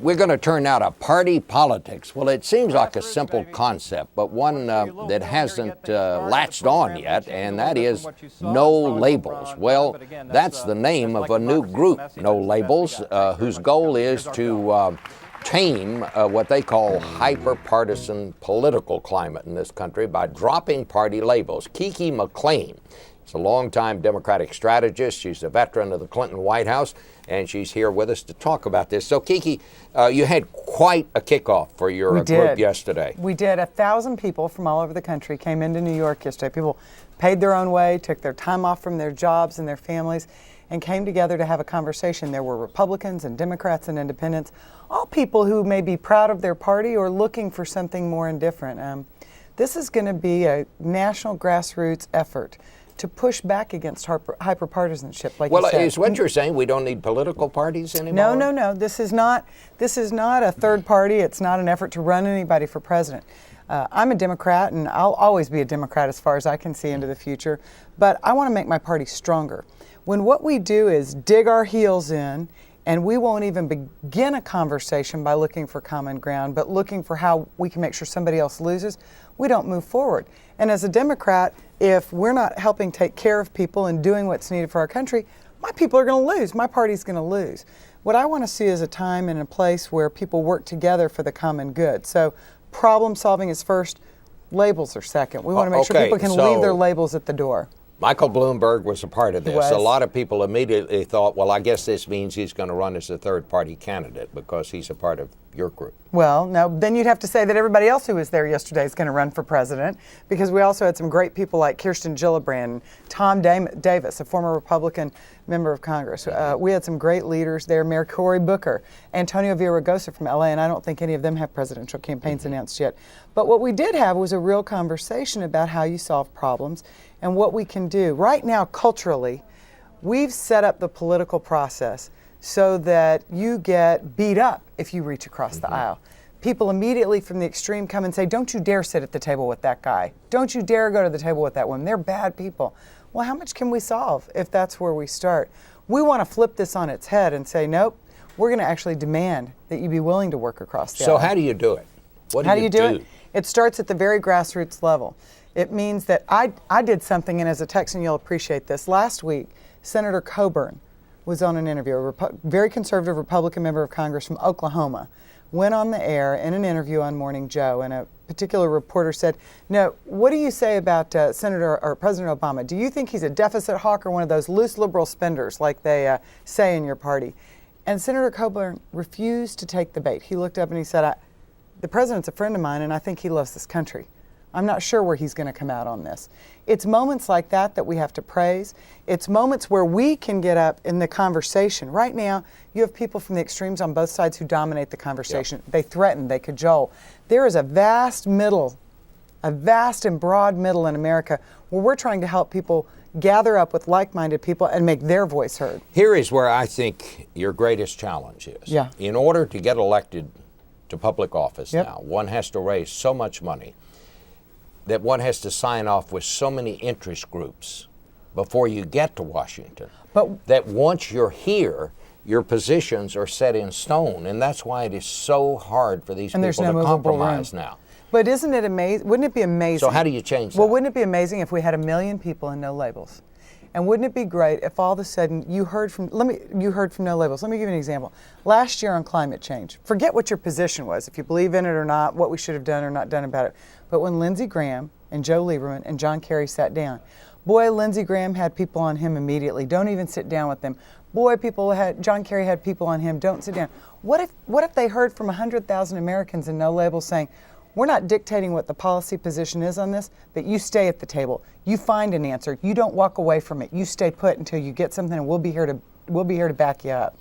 We're going to turn now to party politics. Well, it seems like a simple concept, but one that hasn't latched on yet, and that is no labels. Well, that's the name of a new group, No Labels, whose goal is to tame what they call hyper-partisan political climate in this country by dropping party labels. Kiki McLean is a longtime Democratic strategist. She's a veteran of the Clinton White House, and she's here with us to talk about this. So, Kiki, you had quite a kickoff for your group yesterday. We did. 1,000 people from all over the country came into New York yesterday. People paid their own way, took their time off from their jobs and their families, and came together to have a conversation. There were Republicans and Democrats and independents, all people who may be proud of their party or looking for something more and different. This is going to be a national grassroots effort to push back against hyper-partisanship, like you said. Well, is what you're saying we don't need political parties anymore? No. This is not a third party. It's not an effort to run anybody for president. I'm a Democrat, and I'll always be a Democrat as far as I can see into the future, but I want to make my party stronger. When what we do is dig our heels in, and we won't even begin a conversation by looking for common ground, but looking for how we can make sure somebody else loses, we don't move forward. And as a Democrat, if we're not helping take care of people and doing what's needed for our country, my people are going to lose. My party's going to lose. What I want to see is a time and a place where people work together for the common good. So problem solving is first, labels are second. We want to make sure people can leave their labels at the door. Michael Bloomberg was a part of this. A lot of people immediately thought, well, I guess this means he's going to run as a third-party candidate because he's a part of your group. Well, no, then you'd have to say that everybody else who was there yesterday is going to run for president, because we also had some great people like Kirsten Gillibrand, Tom Davis, a former Republican member of Congress. We had some great leaders there, Mayor Cory Booker, Antonio Villaraigosa from LA, and I don't think any of them have presidential campaigns announced yet. But what we did have was a real conversation about how you solve problems and what we can do. Right now, culturally, we've set up the political process so that you get beat up if you reach across the aisle. People immediately from the extreme come and say, don't you dare sit at the table with that guy. Don't you dare go to the table with that woman. They're bad people. Well, how much can we solve if that's where we start? We want to flip this on its head and say, nope, we're going to actually demand that you be willing to work across the aisle. So how do you do it? How do you do it? It starts at the very grassroots level. It means that I did something, and as a Texan, you'll appreciate this. Last week, Senator Coburn was on an interview, a very conservative Republican member of Congress from Oklahoma, went on the air in an interview on Morning Joe, and a particular reporter said, no, what do you say about Senator or President Obama? Do you think he's a deficit hawk or one of those loose liberal spenders like they say in your party? And Senator Coburn refused to take the bait. He looked up and he said, the president's a friend of mine, and I think he loves this country. I'm not sure where he's going to come out on this. It's moments like that that we have to praise. It's moments where we can get up in the conversation. Right now, you have people from the extremes on both sides who dominate the conversation. Yep. They threaten, they cajole. There is a vast and broad middle in America where we're trying to help people gather up with like-minded people and make their voice heard. Here is where I think your greatest challenge is. Yeah. In order to get elected to public office now, one has to raise so much money that one has to sign off with so many interest groups before you get to Washington. But that once you're here, your positions are set in stone, and that's why it is so hard for these people to compromise now. But isn't it amazing? Wouldn't it be amazing? So how do you change that? Well, wouldn't it be amazing if we had 1 million people and no labels? And wouldn't it be great if all of a sudden you heard from No Labels? Let me give you an example. Last year on climate change, forget what your position was, if you believe in it or not, what we should have done or not done about it. But when Lindsey Graham and Joe Lieberman and John Kerry sat down, boy, Lindsey Graham had people on him immediately. Don't even sit down with them. Boy, John Kerry had people on him. Don't sit down. What if they heard from 100,000 Americans in No Labels saying, we're not dictating what the policy position is on this, but you stay at the table. You find an answer. You don't walk away from it. You stay put until you get something, and we'll be here to back you up.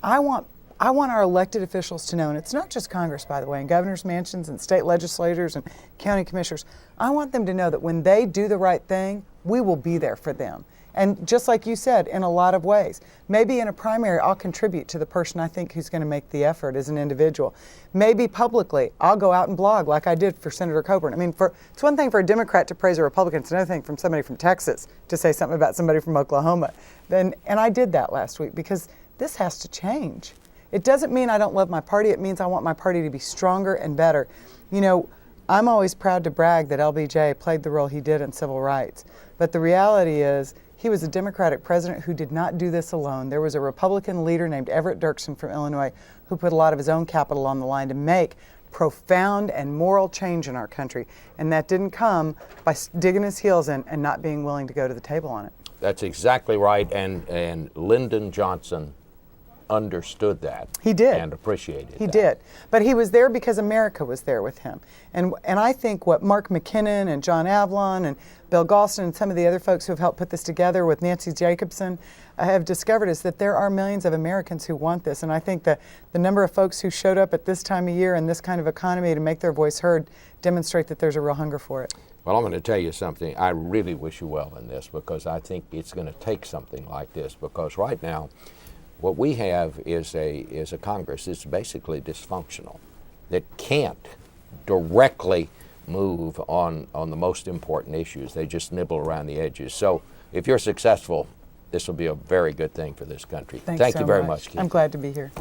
I want our elected officials to know, and it's not just Congress, by the way, and governors' mansions and state legislators and county commissioners. I want them to know that when they do the right thing, we will be there for them. And just like you said, in a lot of ways. Maybe in a primary, I'll contribute to the person I think who's going to make the effort as an individual. Maybe publicly, I'll go out and blog like I did for Senator Coburn. I mean, it's one thing for a Democrat to praise a Republican. It's another thing from somebody from Texas to say something about somebody from Oklahoma. And I did that last week because this has to change. It doesn't mean I don't love my party. It means I want my party to be stronger and better. You know, I'm always proud to brag that LBJ played the role he did in civil rights. But the reality is, he was a Democratic president who did not do this alone. There was a Republican leader named Everett Dirksen from Illinois who put a lot of his own capital on the line to make profound and moral change in our country. And that didn't come by digging his heels in and not being willing to go to the table on it. That's exactly right. And Lyndon Johnson understood that. He did. And appreciated He that. did. But he was there because America was there with him. And I think what Mark McKinnon and John Avlon and Bill Galston and some of the other folks who have helped put this together with Nancy Jacobson have discovered is that there are millions of Americans who want this. And I think that the number of folks who showed up at this time of year in this kind of economy to make their voice heard demonstrate that there's a real hunger for it. Well, I'm going to tell you something. I really wish you well in this, because I think it's going to take something like this, because right now what we have is a Congress that's basically dysfunctional, that can't directly move on the most important issues. They just nibble around the edges. So if you're successful, this will be a very good thing for this country. Thanks Thank so you very much. much, Kiki. I'm glad to be here.